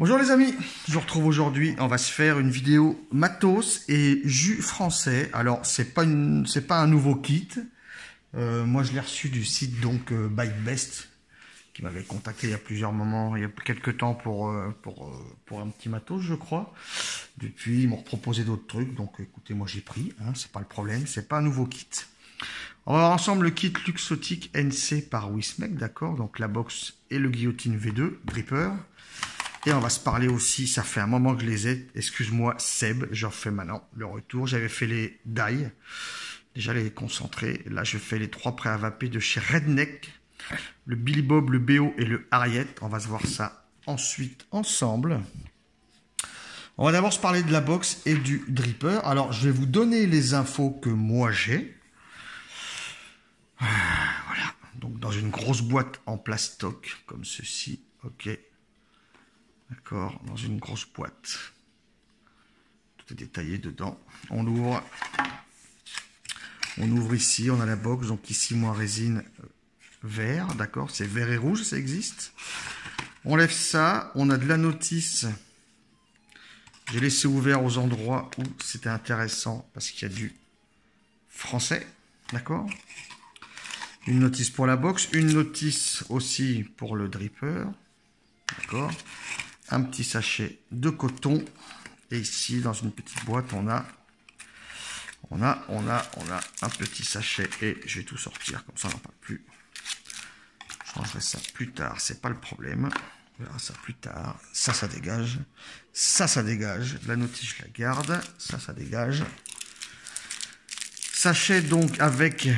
Bonjour les amis, je vous retrouve aujourd'hui, on va se faire une vidéo matos et jus français. Alors c'est pas un nouveau kit, moi je l'ai reçu du site donc ByteBest qui m'avait contacté il y a plusieurs moments, il y a quelques temps pour un petit matos je crois. Depuis ils m'ont proposé d'autres trucs, donc écoutez moi j'ai pris, hein, c'est pas le problème, c'est pas un nouveau kit. On va voir ensemble le kit Luxotic NC par Wismec, d'accord, donc la box et le guillotine V2 Dripper. Et on va se parler aussi, ça fait un moment que je les ai, excuse-moi Seb, je refais maintenant le retour. J'avais fait les die, déjà les concentrés. Là je fais les 3 prêts à vaper de chez Redneck, le Billy Bob, le BO et le Harriet. On va se voir ça ensuite ensemble. On va d'abord se parler de la box et du dripper. Alors je vais vous donner les infos que moi j'ai. Voilà, donc dans une grosse boîte en plastoc comme ceci, ok. D'accord, dans une grosse boîte. Tout est détaillé dedans. On ouvre. On ouvre ici, on a la box. Donc ici, moi, résine vert. D'accord, c'est vert et rouge, ça existe. On lève ça. On a de la notice. J'ai laissé ouvert aux endroits où c'était intéressant parce qu'il y a du français. D'accord. Une notice pour la box. Une notice aussi pour le dripper. D'accord. Un petit sachet de coton. Et ici, dans une petite boîte, on a un petit sachet. Et je vais tout sortir, comme ça, on n'en parle plus. Je rangerai ça plus tard, c'est pas le problème. On verra ça plus tard. Ça dégage. Ça dégage. La notice, je la garde. Ça dégage. Sachet, donc, avec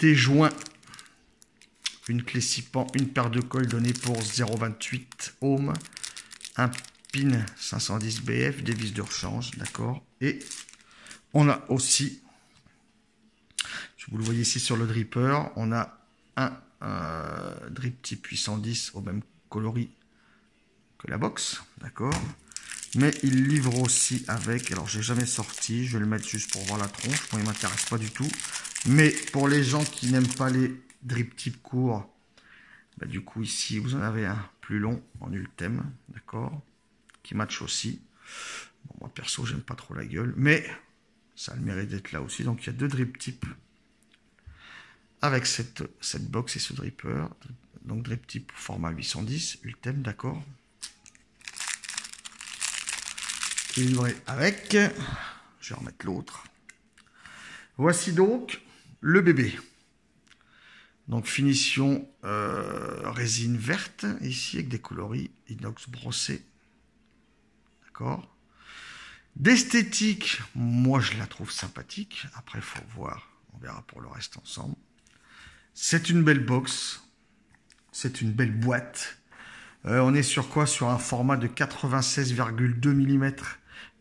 des joints. Une clé 6 pans, une paire de colle donnée pour 0,28 ohms. Un pin 510 BF, des vis de rechange, d'accord. Et on a aussi, vous le voyez ici sur le dripper, on a un drip type 810 au même coloris que la box, d'accord. Mais il livre aussi avec, alors j'ai jamais sorti, je vais le mettre juste pour voir la tronche, moi il m'intéresse pas du tout. Mais pour les gens qui n'aiment pas les drip type courts, bah, du coup ici vous en avez un plus long en Ultem, d'accord, qui match aussi. Bon, moi perso j'aime pas trop la gueule, mais ça a le mérite d'être là aussi. Donc il y a 2 drip types avec cette box et ce dripper. Donc drip type format 810 Ultem, d'accord, qui est livré avec. Je vais remettre l'autre. Voici donc le bébé. Donc finition résine verte ici avec des coloris inox brossé, d'accord. D'esthétique, moi je la trouve sympathique. Après il faut voir, on verra pour le reste ensemble. C'est une belle box, c'est une belle boîte. On est sur quoi? Sur un format de 96,2 mm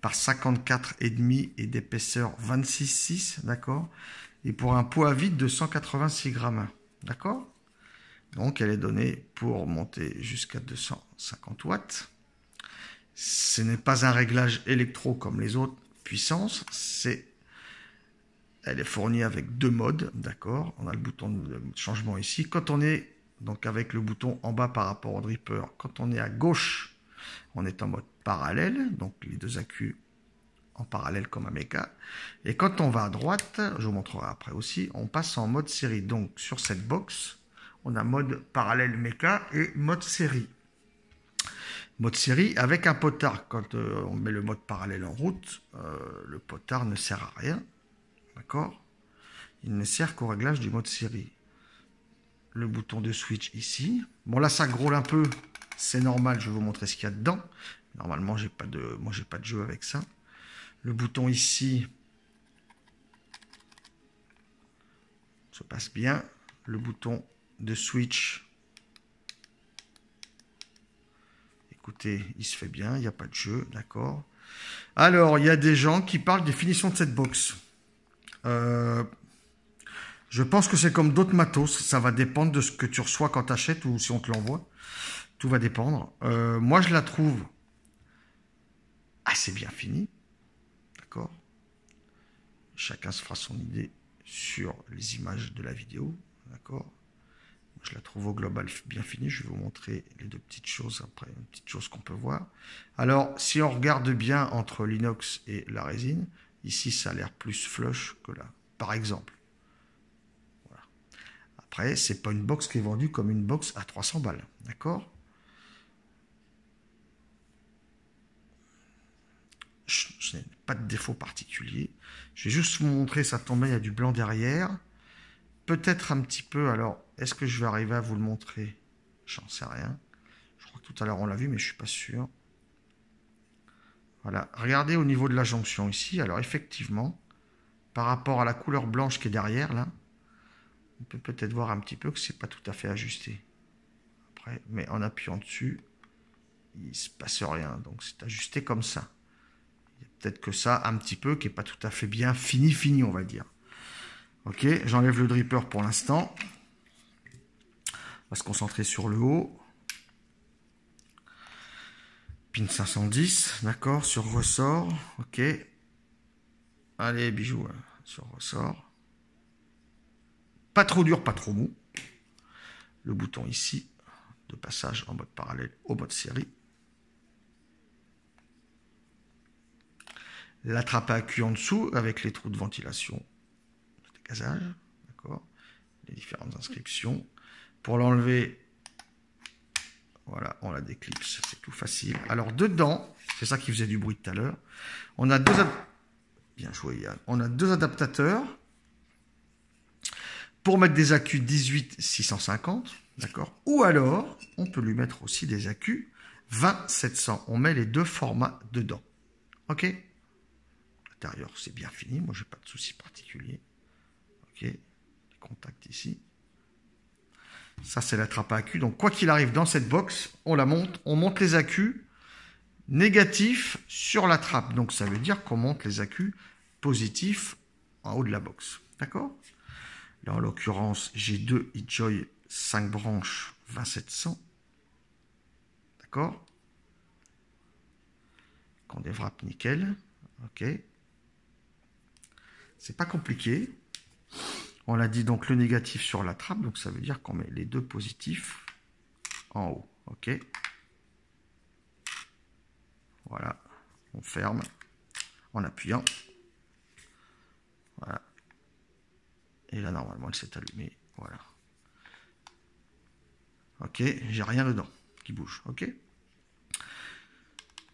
par 54,5 et d'épaisseur 26,6, d'accord. Et pour un poids à vide de 186 grammes. D'accord. Donc, elle est donnée pour monter jusqu'à 250 watts. Ce n'est pas un réglage électro comme les autres puissances. Elle est fournie avec 2 modes. D'accord. On a le bouton de changement ici. Quand on est donc avec le bouton en bas par rapport au dripper, quand on est à gauche, on est en mode parallèle. Donc, les 2 accus en parallèle comme un méca. Et quand on va à droite, je vous montrerai après aussi, on passe en mode série. Donc sur cette box, on a mode parallèle méca et mode série. Mode série avec un potard. Quand on met le mode parallèle en route, le potard ne sert à rien. D'accord? Il ne sert qu'au réglage du mode série. Le bouton de switch ici. Bon là ça grôle un peu, c'est normal, je vais vous montrer ce qu'il y a dedans. Normalement moi j'ai pas de jeu avec ça. Le bouton ici se passe bien. Le bouton de switch, écoutez, il se fait bien, il n'y a pas de jeu, d'accord. Alors, il y a des gens qui parlent des finitions de cette box. Je pense que c'est comme d'autres matos, ça va dépendre de ce que tu reçois quand tu achètes ou si on te l'envoie. Tout va dépendre. Moi, je la trouve assez bien finie. D'accord. Chacun se fera son idée sur les images de la vidéo. D'accord. Je la trouve au global bien finie. Je vais vous montrer les deux petites choses après, une petite chose qu'on peut voir. Alors, si on regarde bien entre l'inox et la résine, ici, ça a l'air plus flush que là, par exemple. Voilà. Après, c'est pas une box qui est vendue comme une box à 300 balles, d'accord? Je n'ai pas de défaut particulier. Je vais juste vous montrer, ça tombe, il y a du blanc derrière. Peut-être un petit peu, alors, est-ce que je vais arriver à vous le montrer? J'en sais rien. Je crois que tout à l'heure on l'a vu, mais je suis pas sûr. Voilà, regardez au niveau de la jonction ici. Alors effectivement, par rapport à la couleur blanche qui est derrière, là, on peut peut-être voir un petit peu que c'est pas tout à fait ajusté. Après, mais en appuyant dessus, il se passe rien. Donc c'est ajusté comme ça. Il y a peut-être que ça, un petit peu, qui n'est pas tout à fait bien fini, on va dire. Ok, j'enlève le dripper pour l'instant. On va se concentrer sur le haut. Pin 510, d'accord, sur ressort. Ok. Allez, bijoux, sur ressort. Pas trop dur, pas trop mou. Le bouton ici, de passage en mode parallèle au mode série. La trappe à cul en dessous avec les trous de ventilation, de gazage, d'accord, les différentes inscriptions. Pour l'enlever, voilà, on la déclipse, c'est tout facile. Alors dedans, c'est ça qui faisait du bruit tout à l'heure, on a bien joué Yann, on a deux adaptateurs pour mettre des accus 18-650, d'accord, ou alors on peut lui mettre aussi des accus 20-700. On met les deux formats dedans, ok. L'intérieur, c'est bien fini. Moi, j'ai pas de souci particulier. Ok. Les contacts ici. Ça, c'est la trappe à accus. Donc, quoi qu'il arrive dans cette box, on la monte. On monte les accus négatifs sur la trappe. Donc, ça veut dire qu'on monte les accus positifs en haut de la box. D'accord? Là, en l'occurrence, j'ai deux Hitjoy 5 branches 2700. D'accord? Qu'on déwrappe nickel. Ok. C'est pas compliqué. On l'a dit, donc le négatif sur la trappe, donc ça veut dire qu'on met les deux positifs en haut. Ok. Voilà. On ferme en appuyant. Voilà. Et là, normalement, elle s'est allumée. Voilà. Ok. J'ai rien dedans qui bouge. Ok.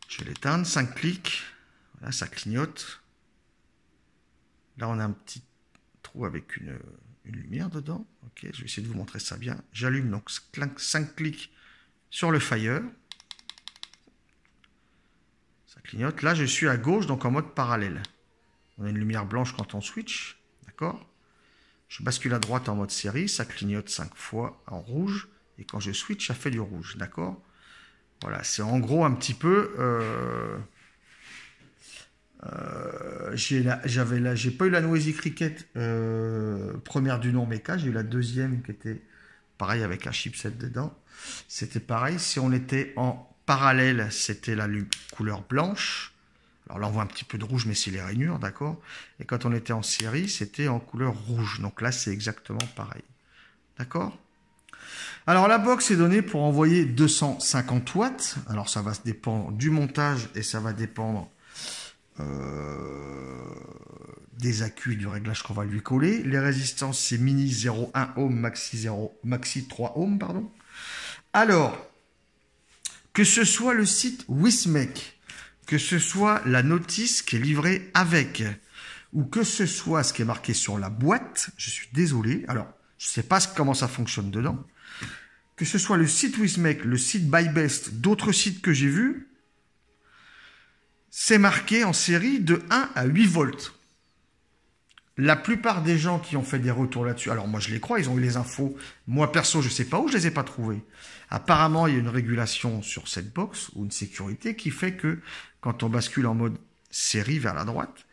Je vais l'éteindre. 5 clics. Voilà, ça clignote. Là, on a un petit trou avec une lumière dedans. Ok, je vais essayer de vous montrer ça bien. J'allume donc 5 clics sur le Fire. Ça clignote. Là, je suis à gauche, donc en mode parallèle. On a une lumière blanche quand on switch. D'accord? Je bascule à droite en mode série. Ça clignote 5 fois en rouge. Et quand je switch, ça fait du rouge. D'accord? Voilà, c'est en gros un petit peu... j'ai pas eu la Noisy Cricket première du nom méca, j'ai eu la deuxième qui était pareil avec un chipset dedans. C'était pareil, si on était en parallèle, c'était la couleur blanche. Alors là, on voit un petit peu de rouge, mais c'est les rainures, d'accord. Et quand on était en série, c'était en couleur rouge. Donc là, c'est exactement pareil. D'accord. Alors la box est donnée pour envoyer 250 watts. Alors ça va se dépendre du montage et ça va dépendre des accus et du réglage qu'on va lui coller. Les résistances, c'est mini 0,1 ohm, maxi 3 ohm, pardon. Alors, que ce soit le site Wismec, que ce soit la notice qui est livrée avec, ou que ce soit ce qui est marqué sur la boîte, je suis désolé, alors, je ne sais pas comment ça fonctionne dedans, que ce soit le site Wismec, le site BuyBest, d'autres sites que j'ai vus, c'est marqué en série de 1 à 8 volts. La plupart des gens qui ont fait des retours là-dessus, alors moi je les crois, ils ont eu les infos. Moi perso, je ne sais pas où, je ne les ai pas trouvés. Apparemment, il y a une régulation sur cette box, ou une sécurité, qui fait que quand on bascule en mode série vers la droite,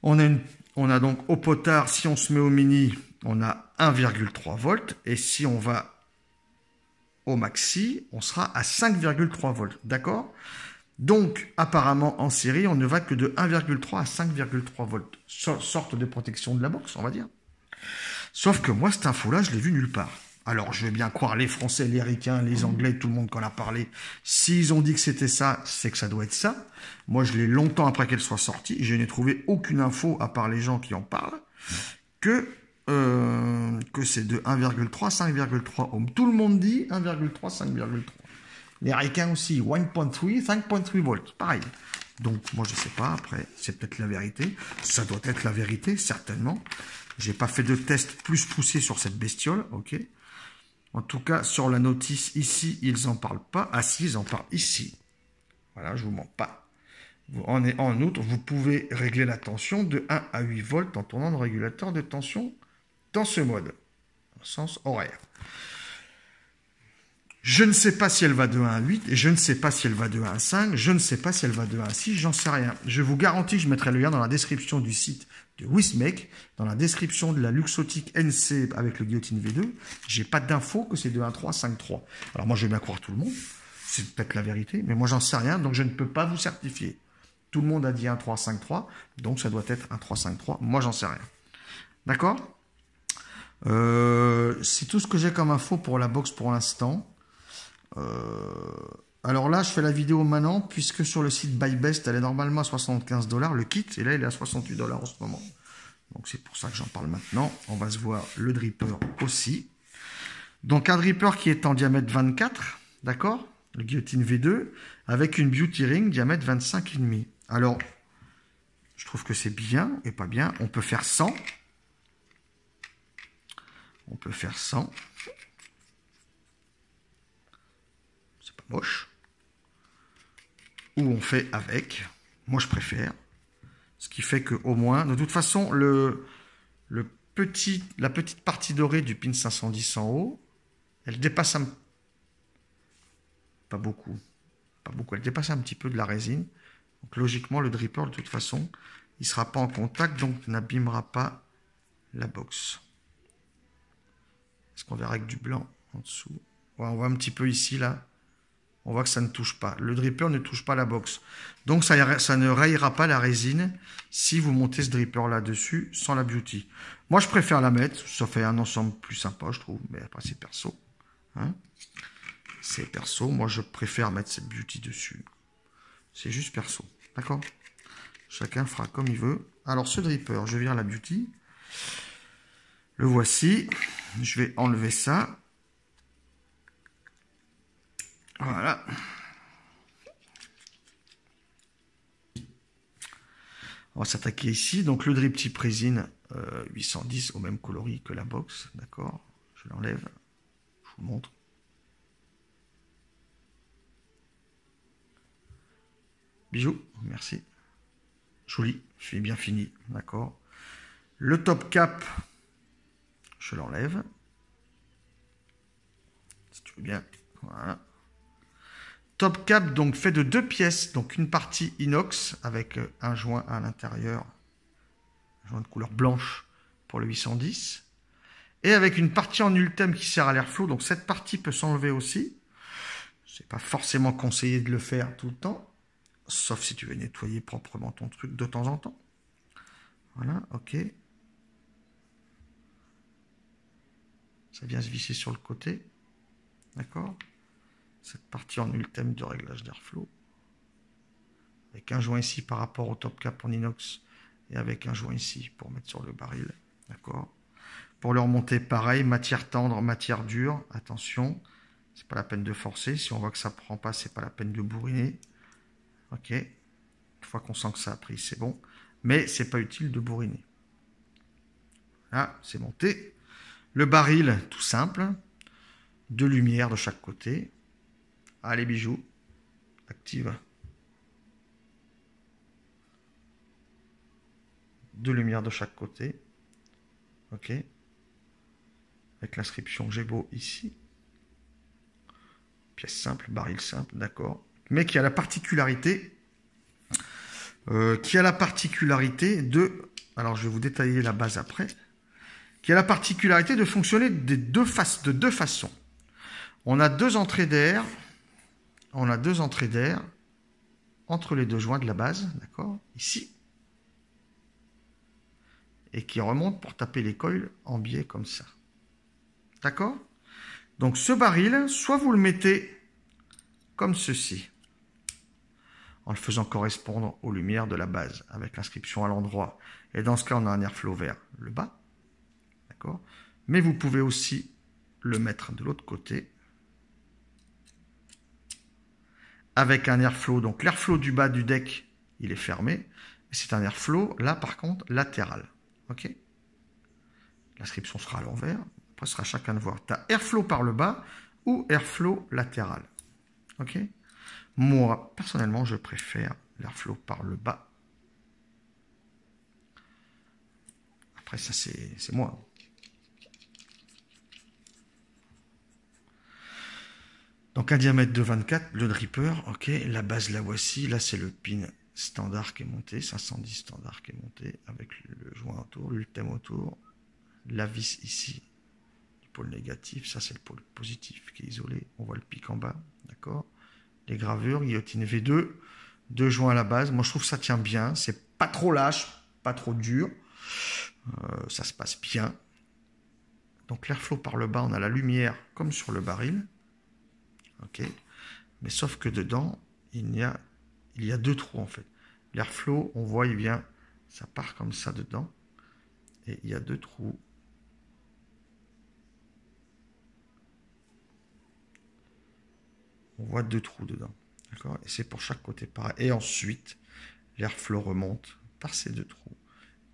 on a donc au potard, si on se met au mini, on a 1,3 volts, et si on va au maxi, on sera à 5,3 volts. D'accord ? Donc, apparemment, en série, on ne va que de 1,3 à 5,3 volts. Sorte de protection de la box, on va dire. Sauf que moi, cette info-là, je l'ai vue nulle part. Alors, je vais bien croire les Français, les Ricains, les Anglais, tout le monde qu'on a parlé. S'ils ont dit que c'était ça, c'est que ça doit être ça. Moi, je l'ai longtemps après qu'elle soit sortie. Je n'ai trouvé aucune info, à part les gens qui en parlent, que c'est de 1,3, 5,3 ohms. Tout le monde dit 1,3, 5,3. Les Ricains aussi, 1.3, 5.3 volts. Pareil. Donc, moi, je sais pas. Après, c'est peut-être la vérité. Ça doit être la vérité, certainement. J'ai pas fait de test plus poussé sur cette bestiole, ok. En tout cas, sur la notice, ici, ils n'en parlent pas. Ah si, ils en parlent ici. Voilà, je vous mens pas. En outre, vous pouvez régler la tension de 1 à 8 volts en tournant le régulateur de tension dans ce mode, en sens horaire. Je ne sais pas si elle va de 1 à 8, et je ne sais pas si elle va de 1 à 5, je ne sais pas si elle va de 1 à 6, j'en sais rien. Je vous garantis, je mettrai le lien dans la description du site de Wismec, dans la description de la Luxotic NC avec le Guillotine V2, j'ai pas d'infos que c'est de 1.3, 5.3. Alors moi je vais bien croire tout le monde, c'est peut-être la vérité, mais moi j'en sais rien, donc je ne peux pas vous certifier. Tout le monde a dit 1.3, 5.3, donc ça doit être 1.3, 5.3, moi j'en sais rien. D'accord? C'est tout ce que j'ai comme info pour la box pour l'instant. Alors là, je fais la vidéo maintenant, puisque sur le site BuyBest, elle est normalement à 75 $, le kit, et là, il est à 68 $ en ce moment. Donc c'est pour ça que j'en parle maintenant. On va se voir le dripper aussi. Donc un dripper qui est en diamètre 24, d'accord? Le Guillotine V2, avec une Beauty Ring diamètre 25,5. Alors, je trouve que c'est bien et pas bien. On peut faire 100. On peut faire 100. C'est pas moche. Ou on fait avec. Moi, je préfère. Ce qui fait qu'au moins, de toute façon, la petite partie dorée du pin 510 en haut, elle dépasse pas beaucoup. Pas beaucoup. Elle dépasse un petit peu de la résine. Donc, logiquement, le dripper, de toute façon, il ne sera pas en contact, donc n'abîmera pas la box. Est-ce qu'on verra avec du blanc en dessous? Ouais, on voit un petit peu ici, là. On voit que ça ne touche pas. Le dripper ne touche pas la box. Donc, ça ne rayera pas la résine si vous montez ce dripper là-dessus sans la beauty. Moi, je préfère la mettre. Ça fait un ensemble plus sympa, je trouve. Mais après, c'est perso. Hein, c'est perso. Moi, je préfère mettre cette beauty dessus. C'est juste perso. D'accord? Chacun fera comme il veut. Alors, ce dripper, je vire la beauty. Le voici. Je vais enlever ça. Voilà. On va s'attaquer ici. Donc le drip type résine 810 au même coloris que la box. D'accord. Je l'enlève. Je vous montre. Bisous. Merci. Joli. C'est bien fini. D'accord. Le top cap, je l'enlève. Si tu veux bien. Voilà. Top cap, donc, fait de 2 pièces. Donc, une partie inox avec un joint à l'intérieur. Un joint de couleur blanche pour le 810. Et avec une partie en ultime qui sert à l'airflow. Donc, cette partie peut s'enlever aussi. C'est pas forcément conseillé de le faire tout le temps. Sauf si tu veux nettoyer proprement ton truc de temps en temps. Voilà, ok. Ça vient se visser sur le côté. D'accord? Cette partie en ultime de réglage d'airflow. Avec un joint ici par rapport au top cap en inox. Et avec un joint ici pour mettre sur le baril. D'accord? Pour le remonter, pareil. Matière tendre, matière dure. Attention. C'est pas la peine de forcer. Si on voit que ça prend pas, c'est pas la peine de bourriner. Ok. Une fois qu'on sent que ça a pris, c'est bon. Mais c'est pas utile de bourriner. Là, c'est monté. Le baril, tout simple. 2 lumières de chaque côté. Allez, bijoux. Active. 2 lumières de chaque côté. Ok. Avec l'inscription Gébo ici. Pièce simple, baril simple, d'accord. Mais qui a la particularité... de... Alors, je vais vous détailler la base après. Qui a la particularité de fonctionner de deux façons. On a 2 entrées d'air. On a 2 entrées d'air entre les 2 joints de la base, d'accord, ici. Et qui remontent pour taper les coils en biais comme ça. D'accord? Donc ce baril, soit vous le mettez comme ceci, en le faisant correspondre aux lumières de la base, avec l'inscription à l'endroit. Et dans ce cas, on a un airflow vers le bas. D'accord? Mais vous pouvez aussi le mettre de l'autre côté, avec un airflow. Donc l'airflow du bas du deck, il est fermé. C'est un airflow, là par contre, latéral. Ok? L'inscription sera à l'envers. Après, ce sera chacun de voir. Tu as airflow par le bas ou airflow latéral. Ok? Moi, personnellement, je préfère l'airflow par le bas. Après, ça, c'est moi. Donc, un diamètre de 24, le dripper. Ok, la base, la voici. Là, c'est le pin standard qui est monté. 510 standard qui est monté avec le joint autour, l'ultime autour. La vis ici, du pôle négatif. Ça, c'est le pôle positif qui est isolé. On voit le pic en bas. D'accord? Les gravures, guillotine V2, 2 joints à la base. Moi, je trouve que ça tient bien. C'est pas trop lâche, pas trop dur. Ça se passe bien. Donc, l'airflow par le bas, on a la lumière comme sur le baril. Ok. Mais sauf que dedans, il y a 2 trous, en fait. L'airflow, on voit, il vient, ça part comme ça dedans. Et il y a 2 trous. On voit 2 trous dedans. D'accord? Et c'est pour chaque côté pareil. Et ensuite, l'airflow remonte par ces 2 trous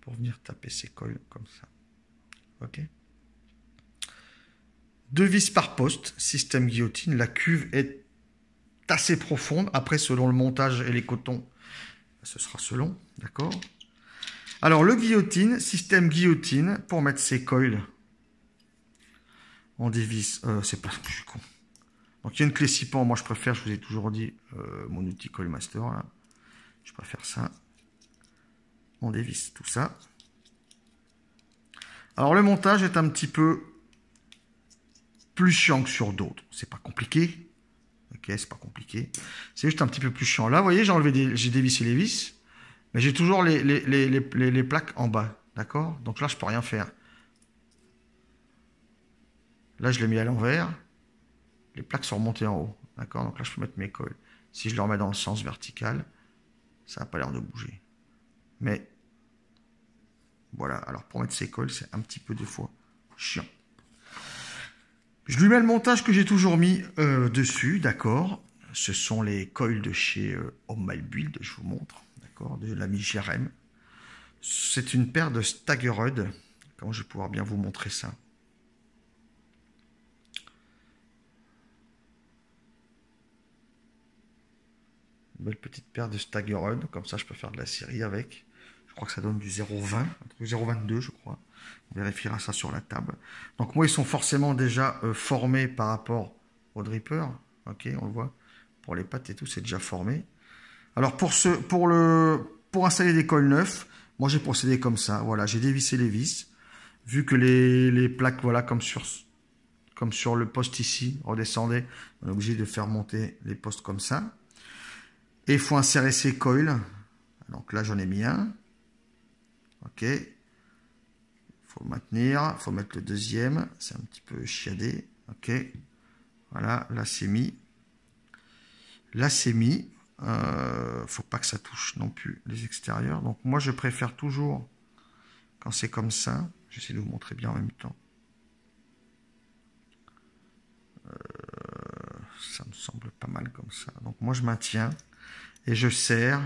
pour venir taper ces coils comme ça. Ok? 2 vis par poste, système guillotine. La cuve est assez profonde. Après, selon le montage et les cotons, ce sera selon. D'accord? Alors, le guillotine, système guillotine, pour mettre ces coils, on dévisse. C'est pas. Je suis con. Donc, il y a une clé 6 pans. Moi, je préfère, je vous ai toujours dit, mon outil Coil Master. Là. Je préfère ça. On dévisse tout ça. Alors, le montage est un petit peu plus chiant que sur d'autres. C'est pas compliqué. Ok, c'est pas compliqué. C'est juste un petit peu plus chiant. Là, vous voyez, j'ai dévissé les vis. Mais j'ai toujours les plaques en bas. D'accord? Donc là, je peux rien faire. Là, je l'ai mis à l'envers. Les plaques sont remontées en haut. D'accord? Donc là, je peux mettre mes coils. Si je le remets dans le sens vertical, ça n'a pas l'air de bouger. Mais voilà. Alors, pour mettre ces coils, c'est un petit peu des fois chiant. Je lui mets le montage que j'ai toujours mis dessus. D'accord? Ce sont les coils de chez Home My Build. Je vous montre. D'accord? De l'ami JRM. C'est une paire de Staggerud. Comment je vais pouvoir bien vous montrer ça? Une belle petite paire de Staggerud, comme ça je peux faire de la série avec. Je crois que ça donne du 0,20, un truc 0,22 je crois. On vérifiera ça sur la table. Donc moi ils sont forcément déjà formés par rapport au dripper. Ok, on le voit. Pour les pattes et tout, c'est déjà formé. Alors pour installer des coils neufs, moi j'ai procédé comme ça. Voilà, j'ai dévissé les vis. Vu que les plaques, voilà, comme sur le poste ici, redescendaient, on est obligé de faire monter les postes comme ça. Et il faut insérer ces coils. Donc là, j'en ai mis un. Ok. Il faut le maintenir. Il faut mettre le deuxième. C'est un petit peu chiadé. Ok. Voilà. Là, c'est mis. Là, c'est mis. Faut pas que ça touche non plus les extérieurs. Donc moi, je préfère toujours, quand c'est comme ça, j'essaie de vous montrer bien en même temps. Ça me semble pas mal comme ça. Donc moi, je maintiens. Et je serre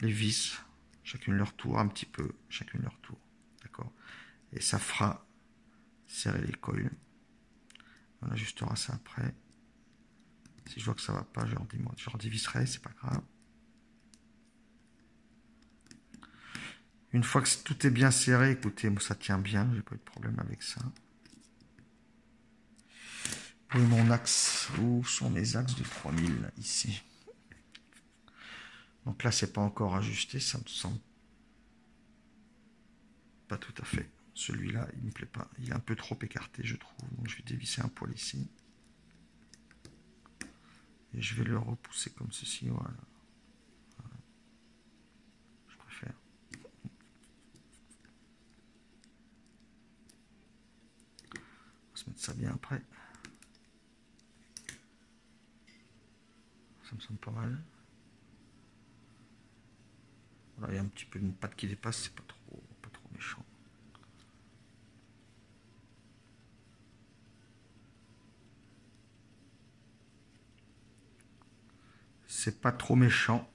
les vis, chacune leur tour, un petit peu, chacune leur tour. D'accord? Et ça fera serrer les coils. On ajustera ça après. Si je vois que ça va pas, je redévisserai, c'est pas grave. Une fois que tout est bien serré, écoutez, moi ça tient bien, j'ai pas eu de problème avec ça. Où est mon axe? Où sont mes axes de 3000 ici? Donc là, c'est pas encore ajusté, ça me semble pas tout à fait. Celui-là, il me plaît pas. Il est un peu trop écarté, je trouve. Donc je vais dévisser un poil ici. Et je vais le repousser comme ceci, voilà. Je préfère. se mettre ça bien après. Ça me semble pas mal. Voilà, il y a un petit peu une patte qui dépasse, c'est pas trop méchant. C'est pas trop méchant.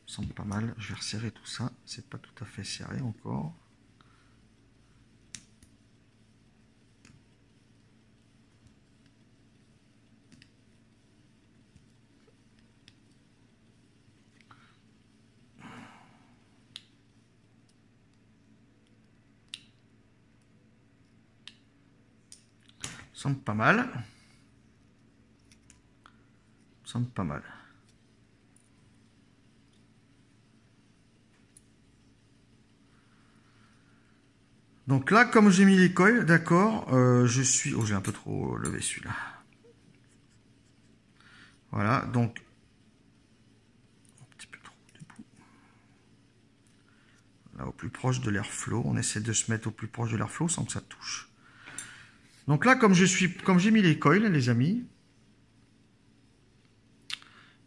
Ça me semble pas mal. Je vais resserrer tout ça. C'est pas tout à fait serré encore. Ça me semble pas mal. Ça me semble pas mal. Donc là, comme j'ai mis les coils, d'accord, je suis... Oh, j'ai un peu trop levé celui-là. Voilà, donc... Un petit peu trop debout. Là, au plus proche de l'airflow. On essaie de se mettre au plus proche de l'airflow sans que ça touche. Donc là, comme j'ai mis les coils, les amis,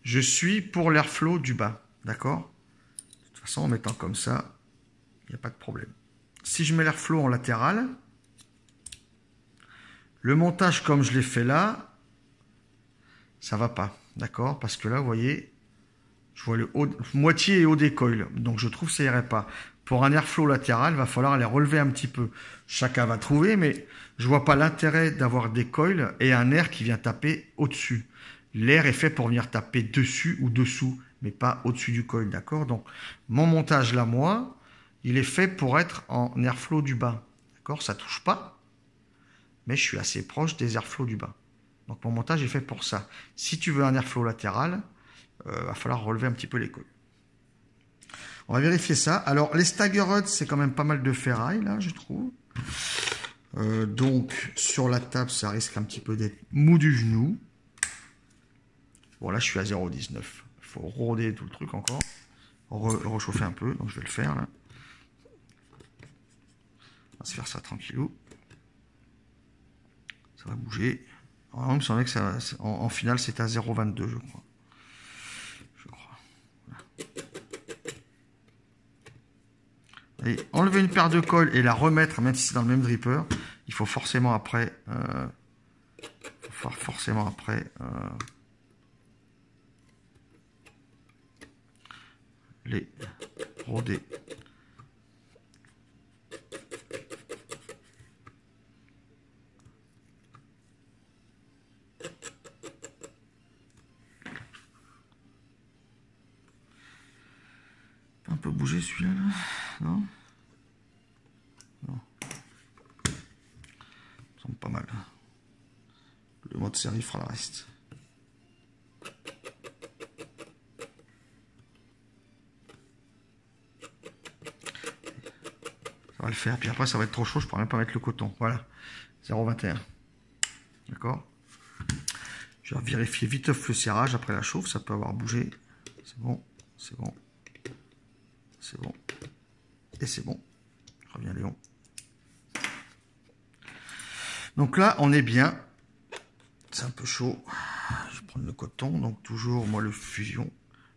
je suis pour l'airflow du bas, d'accord? De toute façon, en mettant comme ça, il n'y a pas de problème. Si je mets l'airflow en latéral, le montage comme je l'ai fait là, ça va pas, d'accord? Parce que là, vous voyez, je vois le haut, moitié et haut des coils, donc je trouve que ça irait pas. Pour un airflow latéral, il va falloir les relever un petit peu. Chacun va trouver, mais je vois pas l'intérêt d'avoir des coils et un air qui vient taper au-dessus. L'air est fait pour venir taper dessus ou dessous, mais pas au-dessus du coil, d'accord? Donc, mon montage là, moi, il est fait pour être en airflow du bas, d'accord? Ça touche pas, mais je suis assez proche des airflows du bas. Donc, mon montage est fait pour ça. Si tu veux un airflow latéral, va falloir relever un petit peu les coils. On va vérifier ça. Alors, les staggerheads, c'est quand même pas mal de ferraille, là, je trouve. Donc, sur la table, ça risque un petit peu d'être mou du genou. Bon, là, je suis à 0,19. Il faut rôder tout le truc encore. Rechauffer un peu, donc je vais le faire, là. On va se faire ça tranquillou. Ça va bouger. Alors, il me semblait que ça, en finale, c'était à 0,22, je crois. Voilà. Et enlever une paire de coils et la remettre, même si c'est dans le même dripper, il faut forcément après... les roder. Un peu bouger celui-là, là. Non? Non. Ça me semble pas mal. Le mode série fera le reste. Ça va le faire. Puis après, ça va être trop chaud. Je pourrais même pas mettre le coton. Voilà. 0,21. D'accord? Je vais vérifier vite le serrage après la chauffe. Ça peut avoir bougé. C'est bon. C'est bon. C'est bon. Et c'est bon. Reviens Léon. Donc là, on est bien. C'est un peu chaud. Je vais prendre le coton. Donc toujours, moi, le fusion,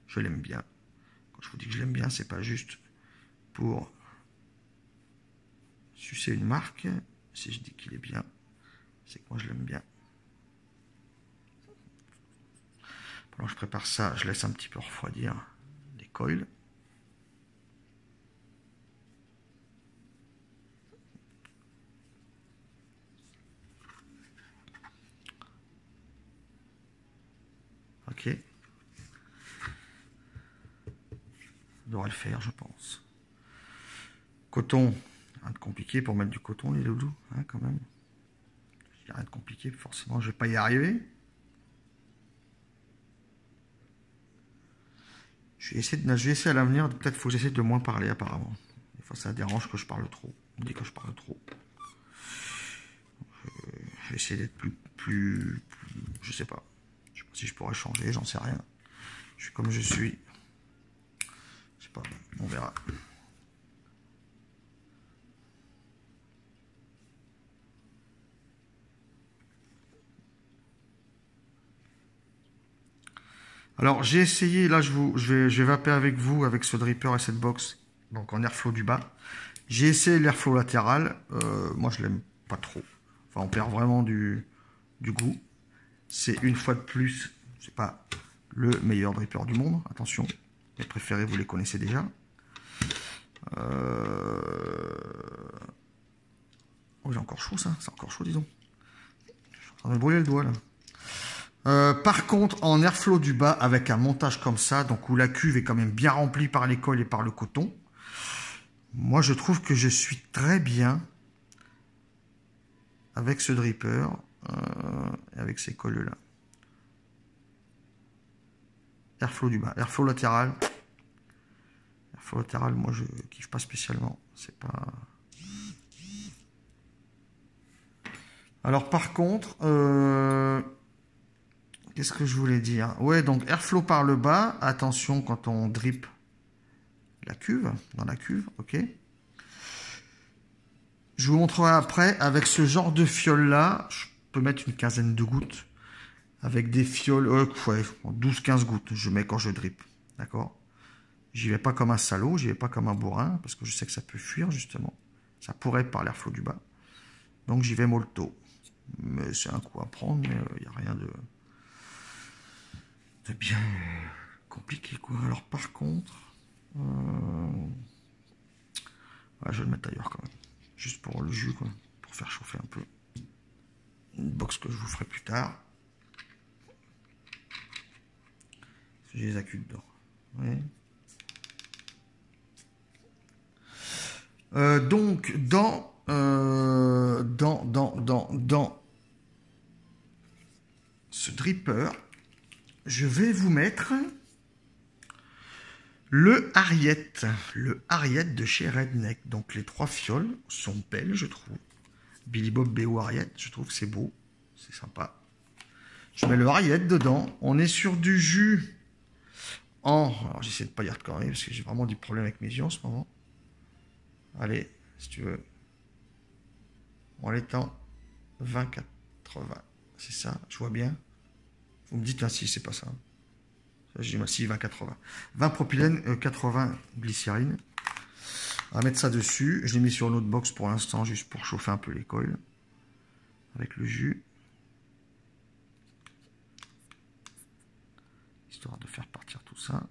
je l'aime bien. Quand je vous dis que je l'aime bien, c'est pas juste pour sucer une marque. Si je dis qu'il est bien, c'est que moi, je l'aime bien. Pendant que je prépare ça, je laisse un petit peu refroidir les coils. Ok. Ça devrait le faire, je pense. Coton, rien de compliqué pour mettre du coton, les loulous, hein, quand même. Il n'y a rien de compliqué, forcément, je ne vais pas y arriver. Je vais essayer à l'avenir, peut-être faut que j'essaie de moins parler, apparemment. Des fois, ça dérange que je parle trop. On me dit que je parle trop. Je vais essayer d'être plus... Je sais pas. Je sais pas si je pourrais changer, j'en sais rien. Je suis comme je suis. Je sais pas, on verra. Alors, j'ai essayé, là, je vais vaper avec vous, avec ce dripper et cette box, donc en airflow du bas. J'ai essayé l'airflow latéral. Moi, je l'aime pas trop. Enfin, on perd vraiment du goût. C'est une fois de plus, c'est pas le meilleur dripper du monde. Attention, mes préférés, vous les connaissez déjà. Oh, j'ai encore chaud ça, c'est encore chaud, disons. Je suis en train de me brûler le doigt là. Par contre, en airflow du bas, avec un montage comme ça, donc où la cuve est quand même bien remplie par les coils et par le coton, moi je trouve que je suis très bien avec ce dripper et avec ces coils là. Airflow du bas, airflow latéral. Airflow latéral, moi je kiffe pas spécialement. C'est pas. Alors par contre, qu'est-ce que je voulais dire? Ouais, donc airflow par le bas. Attention quand on drip la cuve, dans la cuve, ok. Je vous montrerai après, avec ce genre de fiole là, je peux mettre une quinzaine de gouttes. Avec des fioles, ouais, 12-15 gouttes, je mets quand je drip, d'accord? J'y vais pas comme un salaud, j'y vais pas comme un bourrin, parce que je sais que ça peut fuir justement. Ça pourrait par l'airflow du bas. Donc j'y vais molto. Mais c'est un coup à prendre, mais il n'y a rien de bien compliqué, quoi. Alors par contre, ouais, je vais le mettre ailleurs quand même. Juste pour le jus, quoi. Pour faire chauffer un peu. Une box que je vous ferai plus tard. J'ai les accus dedans. Ouais. Donc, dans ce dripper, je vais vous mettre le Ariette de chez Redneck. Donc, les trois fioles sont belles, je trouve. Billy Bob BO Ariette, je trouve que c'est beau, c'est sympa. Je mets le Ariette dedans. On est sur du jus en... Alors, j'essaie de ne pas y recorder parce que j'ai vraiment du problème avec mes yeux en ce moment. Allez, si tu veux. En l'étant 20-80. C'est ça, je vois bien. Vous me dites, si c'est pas ça. Ça, j'ai dit, si, 20-80. 20 propylène, 80 glycérine. On va mettre ça dessus. Je l'ai mis sur une autre box pour l'instant, juste pour chauffer un peu les coils. Avec le jus. Histoire de faire partir tout ça.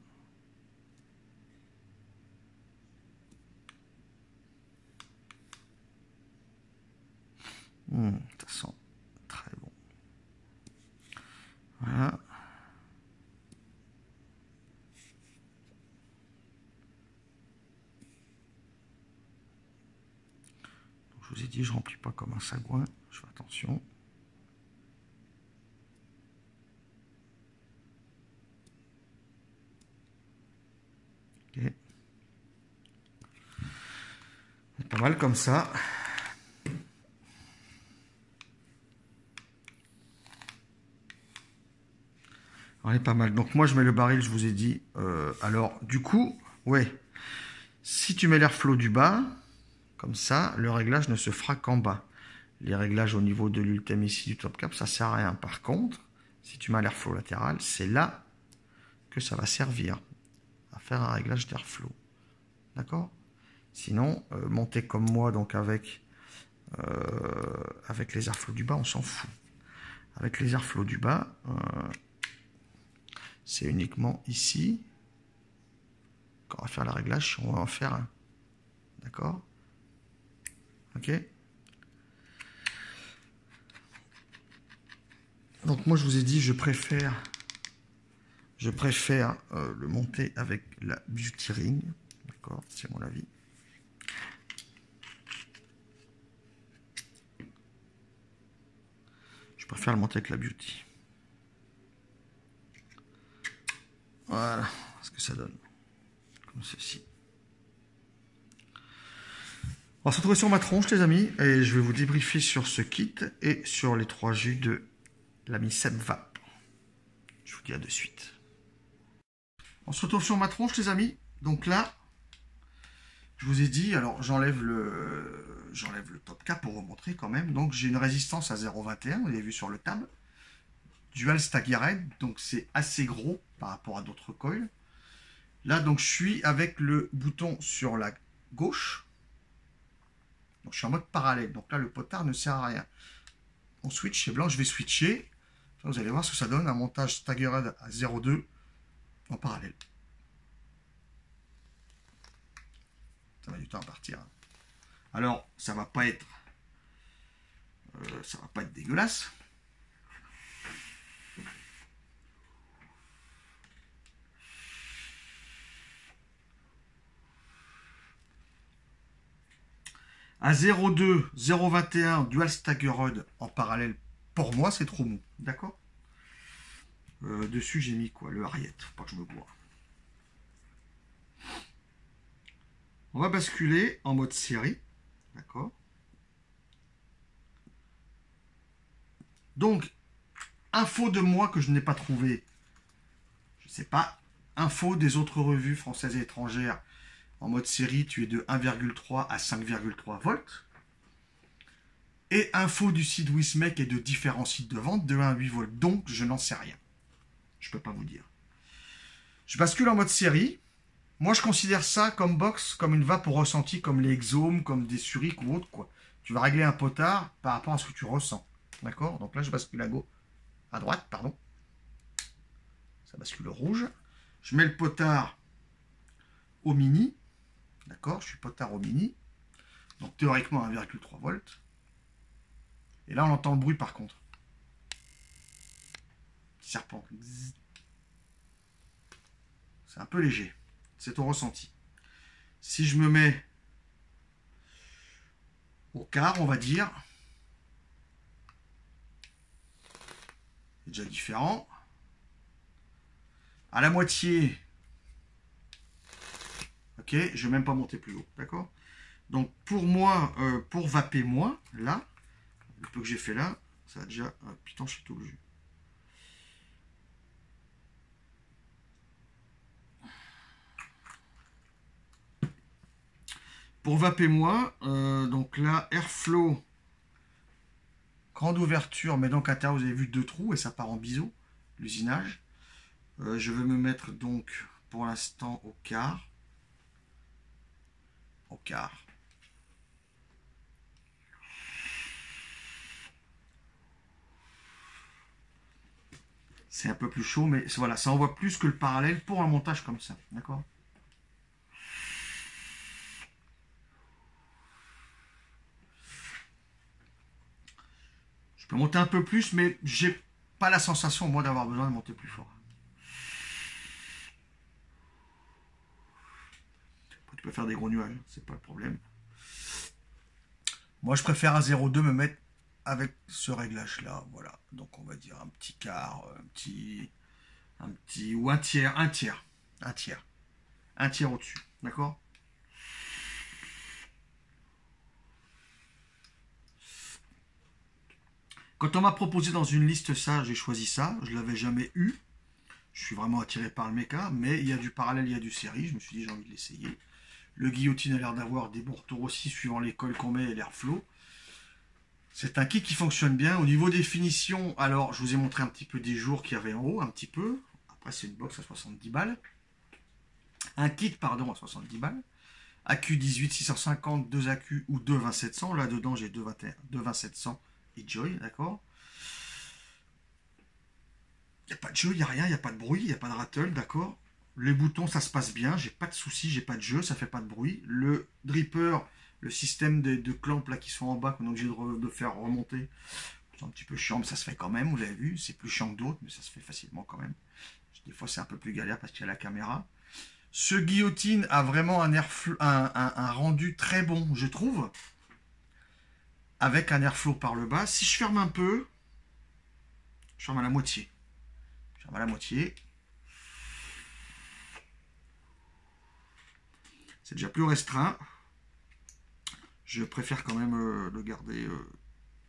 Ça sent très bon. Voilà. Donc, je vous ai dit, je remplis pas comme un sagouin. Je fais attention. Ok. C'est pas mal comme ça. On est pas mal. Donc moi je mets le baril, je vous ai dit. Alors du coup, ouais. Si tu mets l'airflow du bas, comme ça, le réglage ne se fera qu'en bas. Les réglages au niveau de l'ultime ici du top cap, ça sert à rien. Par contre, si tu mets l'airflow latéral, c'est là que ça va servir à faire un réglage d'airflow. D'accord? Sinon, monter comme moi, donc avec les airflows du bas, on s'en fout. Avec les airflows du bas, c'est uniquement ici qu'on va faire le réglage, on va en faire un. D'accord? Ok? Donc moi je vous ai dit, je préfère le monter avec la Beauty Ring. D'accord? C'est mon avis. Je préfère le monter avec la Beauty. Voilà ce que ça donne. Comme ceci. On va se retrouver sur ma tronche les amis. Et je vais vous débriefer sur ce kit et sur les 3 jus de l'ami Seb Vap. Je vous dis à de suite. On se retrouve sur ma tronche les amis. Donc là, je vous ai dit, alors j'enlève le top cap pour vous montrer quand même. Donc j'ai une résistance à 0,21, vous avez vu sur le tab. dual staggered, donc c'est assez gros par rapport à d'autres coils. Là, donc, je suis avec le bouton sur la gauche. Donc, je suis en mode parallèle. Donc là, le potard ne sert à rien. On switch, c'est blanc, je vais switcher. Vous allez voir ce que ça donne, un montage staggered à 0,2 en parallèle. Ça va du temps à partir. Alors, ça va pas être dégueulasse. À 0,2, 0,21 dual staggered en parallèle, pour moi, c'est trop mou. D'accord. Dessus, j'ai mis quoi? Le Ariette, faut pas que je me gourre. On va basculer en mode série. D'accord. Donc, info de moi que je n'ai pas trouvé. Je ne sais pas. Info des autres revues françaises et étrangères. En mode série, tu es de 1,3 à 5,3 volts. Et info du site Wismec et de différents sites de vente de 1 à 8 volts. Donc, je n'en sais rien. Je ne peux pas vous dire. Je bascule en mode série. Moi, je considère ça comme box, comme une vape au ressenti, comme les Exomes, comme des Suric ou autre, quoi. Tu vas régler un potard par rapport à ce que tu ressens. D'accord? Donc là, je bascule à droite, pardon. Ça bascule au rouge. Je mets le potard au mini. D'accord? Je suis potard au mini. Donc théoriquement 1,3 volts. Et là, on entend le bruit par contre. Petit serpent. C'est un peu léger. C'est au ressenti. Si je me mets au quart, on va dire, c'est déjà différent. À la moitié, ok, je vais même pas monter plus haut, d'accord? Donc pour moi, pour vaper moi, là, le peu que j'ai fait là, ça a déjà... Ah, putain, je suis tout le jus. Pour vaper moi, donc là, Airflow, grande ouverture, mais donc à l'intérieur, vous avez vu 2 trous et ça part en biseau, l'usinage. Je vais me mettre donc pour l'instant au quart. Au quart. C'est un peu plus chaud, mais voilà, ça envoie plus que le parallèle pour un montage comme ça, d'accord? Je peux monter un peu plus, mais j'ai pas la sensation, moi, d'avoir besoin de monter plus fort. Tu peux faire des gros nuages, c'est pas le problème. Moi, je préfère à 0,2 me mettre avec ce réglage-là, voilà. Donc, on va dire un petit quart, ou un tiers, un tiers au-dessus, d'accord? Quand on m'a proposé dans une liste ça, j'ai choisi ça. Je ne l'avais jamais eu. Je suis vraiment attiré par le méca, mais il y a du parallèle, il y a du série. Je me suis dit, j'ai envie de l'essayer. Le guillotine a l'air d'avoir des bons retours aussi, suivant l'école qu'on met et l'airflow. C'est un kit qui fonctionne bien. Au niveau des finitions, alors, je vous ai montré un petit peu des jours qu'il y avait en haut, un petit peu. Après, c'est une box à 70 balles. Un kit, pardon, à 70 balles. AQ 18 650, 2 AQ ou 2 20700. Là-dedans, j'ai 2 20700 et Joy, d'accord? Il n'y a pas de jeu, il n'y a rien, il n'y a pas de bruit, il n'y a pas de rattle, d'accord? Les boutons, ça se passe bien, j'ai pas de soucis, j'ai pas de jeu, ça fait pas de bruit. Le dripper, le système de clamps là qui sont en bas, qu'on est obligé de faire remonter, c'est un petit peu chiant, mais ça se fait quand même, vous l'avez vu, c'est plus chiant que d'autres, mais ça se fait facilement quand même. Des fois, c'est un peu plus galère parce qu'il y a la caméra. Ce guillotine a vraiment un rendu très bon, je trouve, avec un airflow par le bas. Si je ferme un peu, je ferme à la moitié. Je ferme à la moitié. C'est déjà plus restreint. Je préfère quand même le garder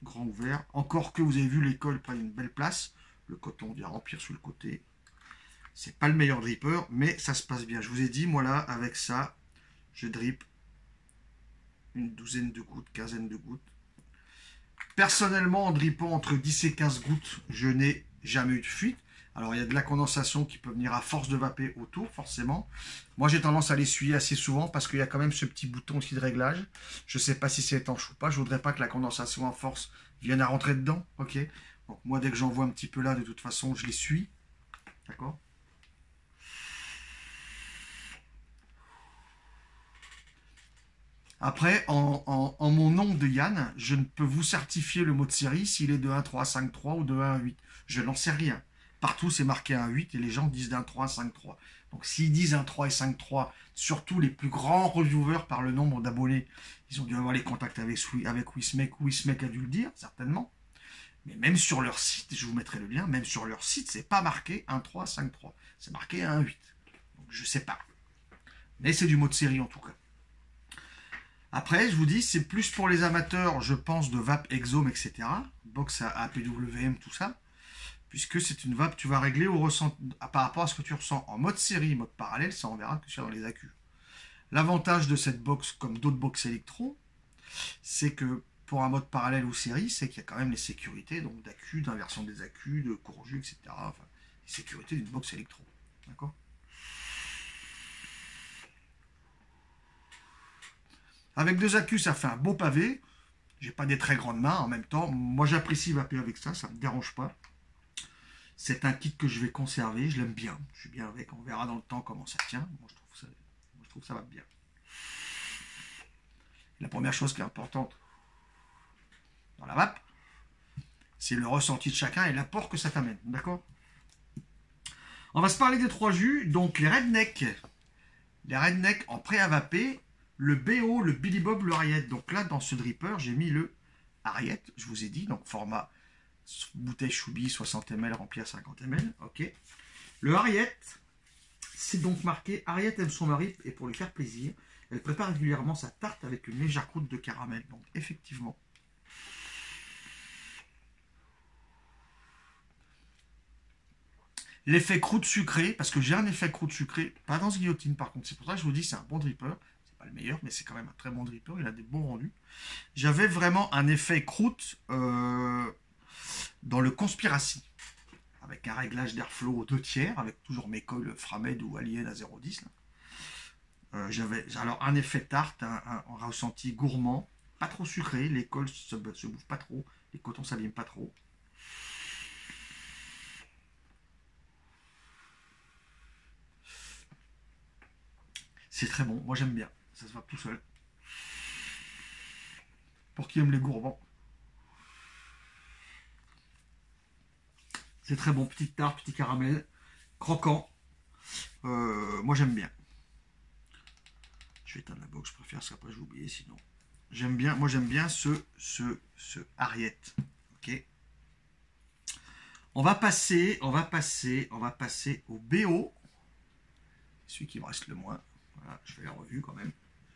grand ouvert. Encore que vous avez vu, l'école prend une belle place. Le coton vient remplir sur le côté. C'est pas le meilleur dripper, mais ça se passe bien. Je vous ai dit, moi là, avec ça, je drip une douzaine de gouttes, quinzaine de gouttes. Personnellement, en drippant entre 10 et 15 gouttes, je n'ai jamais eu de fuite. Alors il y a de la condensation qui peut venir à force de vaper autour, forcément. Moi j'ai tendance à l'essuyer assez souvent parce qu'il y a quand même ce petit bouton aussi de réglage. Je ne sais pas si c'est étanche ou pas. Je voudrais pas que la condensation à force vienne à rentrer dedans. Ok. Donc moi dès que j'en vois un petit peu là, de toute façon je l'essuie. D'accord. Après, en mon nom de Yann, je ne peux vous certifier le mot de série s'il est de 1.3.5.3 ou de 1.8. Je n'en sais rien. Partout, c'est marqué 1.8 et les gens disent d'un 3.5.3. Donc, s'ils disent 1.3 et 5.3, surtout les plus grands reviewers par le nombre d'abonnés, ils ont dû avoir les contacts avec Wismec. Wismec a dû le dire, certainement. Mais même sur leur site, je vous mettrai le lien, même sur leur site, c'est pas marqué 1.3, 5.3. C'est marqué 1.8. Donc, je sais pas. Mais c'est du mot de série en tout cas. Après, je vous dis, c'est plus pour les amateurs, je pense, de vape Exome, etc. Box à APWM, tout ça. Puisque c'est une vape, tu vas régler par rapport à ce que tu ressens en mode série, mode parallèle, ça on verra que sur dans les accus. L'avantage de cette box, comme d'autres box électro, c'est que pour un mode parallèle ou série, c'est qu'il y a quand même les sécurités, donc d'accus, d'inversion des accus, de court jus, etc. Enfin, les sécurités d'une box électro. D'accord ? Avec deux accus, ça fait un beau pavé. J'ai pas des très grandes mains en même temps. Moi, j'apprécie vaper avec ça, ça me dérange pas. C'est un kit que je vais conserver, je l'aime bien. Je suis bien avec, on verra dans le temps comment ça tient. Moi, je trouve ça va bien. La première chose qui est importante dans la vape, c'est le ressenti de chacun et l'apport que ça t'amène. D'accord ? On va se parler des trois jus. Donc, les rednecks. Les rednecks en prêt à vaper. Le BO, le Billy Bob, le Harriet. Donc là, dans ce dripper, j'ai mis le Harriet, je vous ai dit, donc format bouteille Choubi 60 ml remplie à 50 ml. Ok. Le Harriet, c'est donc marqué Harriet aime son mari et pour lui faire plaisir, elle prépare régulièrement sa tarte avec une légère croûte de caramel. Donc effectivement, l'effet croûte sucrée, parce que j'ai un effet croûte sucrée, pas dans ce guillotine par contre, c'est pour ça que je vous dis c'est un bon dripper. Pas le meilleur, mais c'est quand même un très bon dripper, il a des bons rendus. J'avais vraiment un effet croûte dans le Conspiracy, avec un réglage d'airflow aux 2/3, avec toujours mes coils Framed ou Alien à 0,10. J'avais alors un effet tarte, un ressenti gourmand, pas trop sucré, les coils se bouffent pas trop, les cotons s'abîment pas trop. C'est très bon, moi j'aime bien, ça se va tout seul. Pour qui aime les gourmands. C'est très bon, petite tarte, petit caramel, croquant. Moi j'aime bien. Je vais éteindre la box, je préfère ça, après je vais oublier sinon. J'aime bien, moi j'aime bien ce Harriet. Ok. On va passer au BO. Celui qui me reste le moins. Voilà, je fais la revue quand même.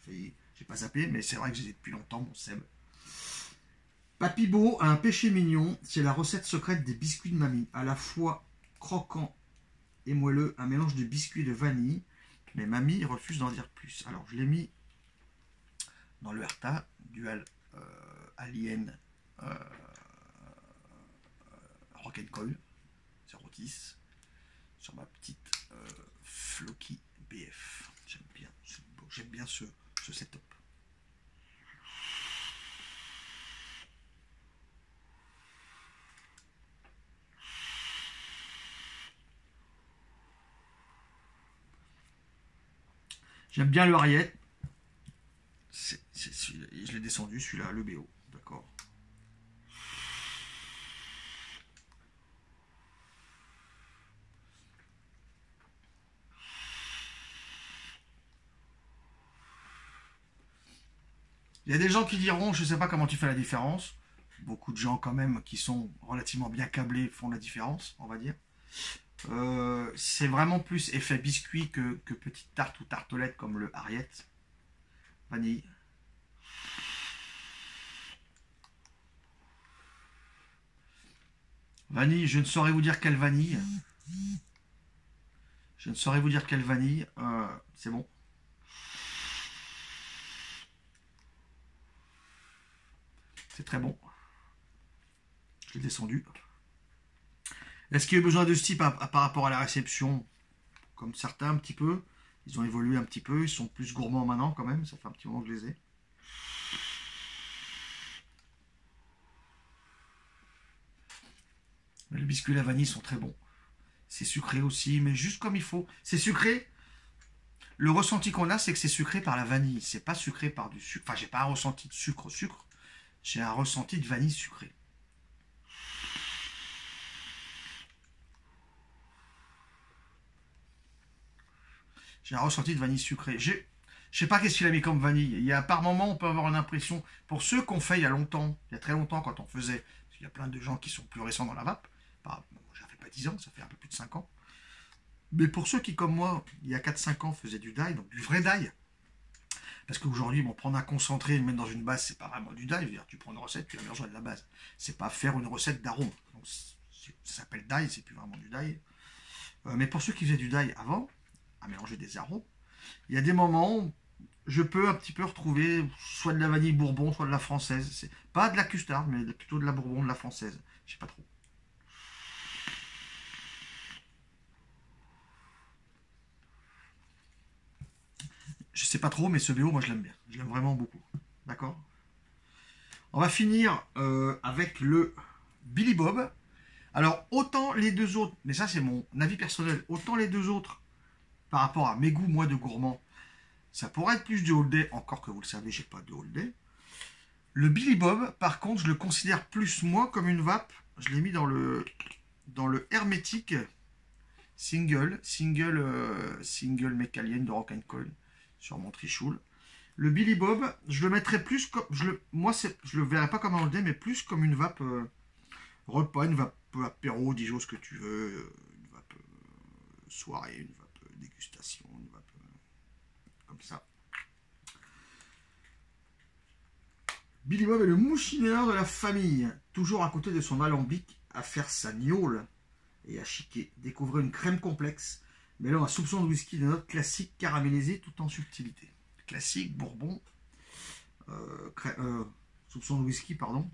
J'ai pas zappé, mais c'est vrai que j'ai depuis longtemps, mon Seb. Papy Beau a un péché mignon, c'est la recette secrète des biscuits de mamie. À la fois croquant et moelleux, un mélange de biscuits et de vanille. Mais mamie refuse d'en dire plus. Alors je l'ai mis dans le Herta Dual Alien Rock'n'Coil 0,10 sur ma petite Floki BF. J'aime bien ce setup. J'aime bien le Harriet. Je l'ai descendu, celui-là, le BO. D'accord. Il y a des gens qui diront, je ne sais pas comment tu fais la différence. Beaucoup de gens quand même qui sont relativement bien câblés font la différence, on va dire. C'est vraiment plus effet biscuit que petite tarte ou tartelette comme le Harriet. Vanille. Vanille, je ne saurais vous dire quelle vanille. Je ne saurais vous dire quelle vanille. C'est bon. C'est très bon. Je l'ai descendu. Est-ce qu'il y a eu besoin de ce type par rapport à la réception? Comme certains, un petit peu. Ils ont évolué un petit peu. Ils sont plus gourmands maintenant, quand même. Ça fait un petit moment que je les ai. Mais les biscuits à la vanille sont très bons. C'est sucré aussi, mais juste comme il faut. C'est sucré. Le ressenti qu'on a, c'est que c'est sucré par la vanille. C'est pas sucré par du sucre. Enfin, j'ai pas un ressenti de sucre. J'ai un ressenti de vanille sucrée. J'ai un ressenti de vanille sucrée. Je sais pas qu'est-ce qu'il a mis comme vanille. Il y a par moment, on peut avoir une impression. Pour ceux qu'on fait il y a longtemps, il y a très longtemps quand on faisait, parce qu'il y a plein de gens qui sont plus récents dans la vape. Moi, j'en fais pas 10 ans, ça fait un peu plus de 5 ans. Mais pour ceux qui, comme moi, il y a 4-5 ans, faisaient du dye, donc du vrai dye. Parce qu'aujourd'hui, bon, prendre un concentré et le mettre dans une base, c'est pas vraiment du dye. Je veux dire, tu prends une recette, tu la mélanges de la base. C'est pas faire une recette d'arôme. Donc, ça s'appelle dye, c'est plus vraiment du dye. Mais pour ceux qui faisaient du dye avant, à mélanger des arômes, il y a des moments où je peux un petit peu retrouver soit de la vanille bourbon, soit de la française. C'est pas de la custard, mais plutôt de la bourbon, de la française. Je sais pas trop. Je sais pas trop, mais ce BO, moi je l'aime bien. Je l'aime vraiment beaucoup. D'accord? On va finir avec le Billy Bob. Alors, autant les deux autres, mais ça c'est mon avis personnel, autant les deux autres, par rapport à mes goûts, moi de gourmand, ça pourrait être plus du All Day, encore que vous le savez, j'ai pas de All Day. Le Billy Bob, par contre, je le considère plus moi comme une vape. Je l'ai mis dans le hermétique single Mécalienne de Rock and Coil sur mon Trichoul. Le Billy Bob, je le mettrais plus comme, je le verrais pas comme un All Day, mais plus comme une vape repas, une vape apéro, Dijon, ce que tu veux, une vape soirée, une vape dégustation, une vape comme ça. Billy Bob est le mouchineur de la famille, toujours à côté de son alambic à faire sa gnôle et à chiquer. Découvrez une crème complexe, mêlant un soupçon de whisky de notes classiques caramélisées tout en subtilité. Classique, bourbon, soupçon de whisky, pardon.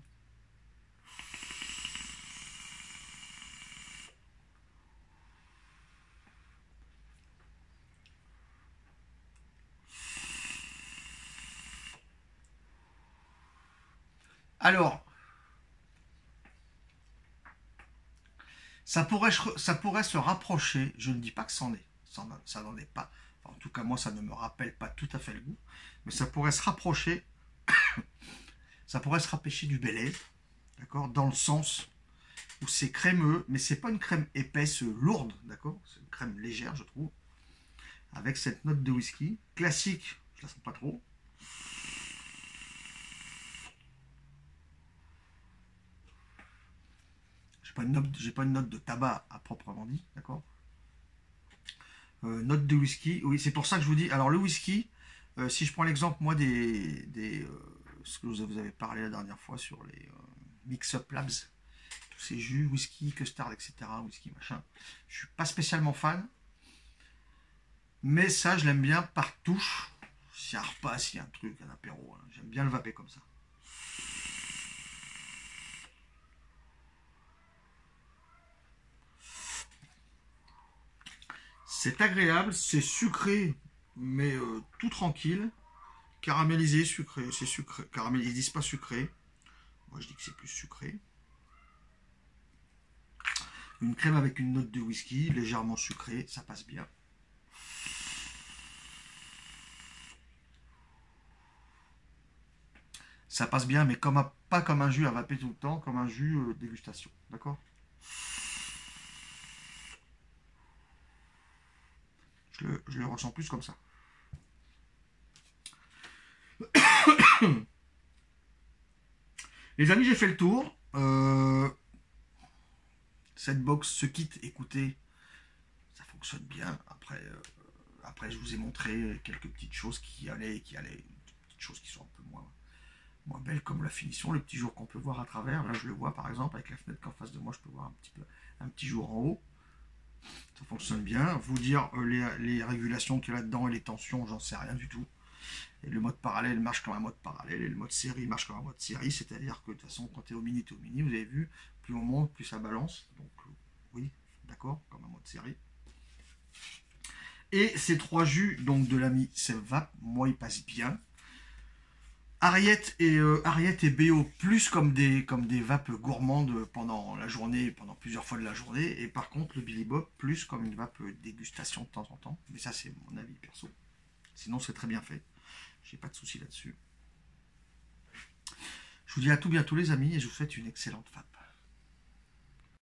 Alors, ça pourrait se rapprocher, je ne dis pas que c'en est, ça n'en est pas. Enfin, en tout cas, moi, ça ne me rappelle pas tout à fait le goût, mais ça pourrait se rapprocher, ça pourrait se rapprocher du Bel Air, d'accord, dans le sens où c'est crémeux, mais c'est pas une crème épaisse, lourde, d'accord, c'est une crème légère, je trouve, avec cette note de whisky. Classique, je la sens pas trop. J'ai pas une note de tabac à proprement dit, d'accord. Note de whisky, oui, c'est pour ça que je vous dis. Alors le whisky, si je prends l'exemple moi ce que vous avez parlé la dernière fois sur les Mix-Up Labs, tous ces jus, whisky, custard, etc., whisky machin, je suis pas spécialement fan, mais ça je l'aime bien par touche. S'il y a un repas, s'il y a un truc, un apéro, hein, j'aime bien le vaper comme ça. C'est agréable, c'est sucré, mais tout tranquille. Caramélisé, sucré, c'est sucré. Caramélisé, ils disent pas sucré. Moi, je dis que c'est plus sucré. Une crème avec une note de whisky, légèrement sucrée, ça passe bien. Ça passe bien, mais pas comme un jus à vaper tout le temps, comme un jus dégustation. D'accord? Je le ressens plus comme ça. Les amis, j'ai fait le tour. Cette box, ce kit, écoutez, ça fonctionne bien. Après, je vous ai montré quelques petites choses qui allaient, petites choses qui sont un peu moins belles, comme la finition, le petit jour qu'on peut voir à travers. Là, je le vois par exemple avec la fenêtre qu'en face de moi, je peux voir un petit jour en haut. Ça fonctionne bien. Vous dire les régulations qu'il y a là-dedans et les tensions, j'en sais rien du tout. Et le mode parallèle marche comme un mode parallèle et le mode série marche comme un mode série, c'est-à-dire que de toute façon, quand tu es au mini, vous avez vu, plus on monte, plus ça balance. Donc Oui, d'accord, comme un mode série. Et ces 3 jus, donc de l'ami Sevap, moi, ils passent bien. Ariette et BO plus comme des vapes gourmandes pendant la journée, pendant plusieurs fois de la journée. Et par contre, le Billy Bob plus comme une vape dégustation de temps en temps. Mais ça, c'est mon avis perso. Sinon, c'est très bien fait. J'ai pas de souci là-dessus. Je vous dis à tout bientôt, les amis, et je vous souhaite une excellente vape.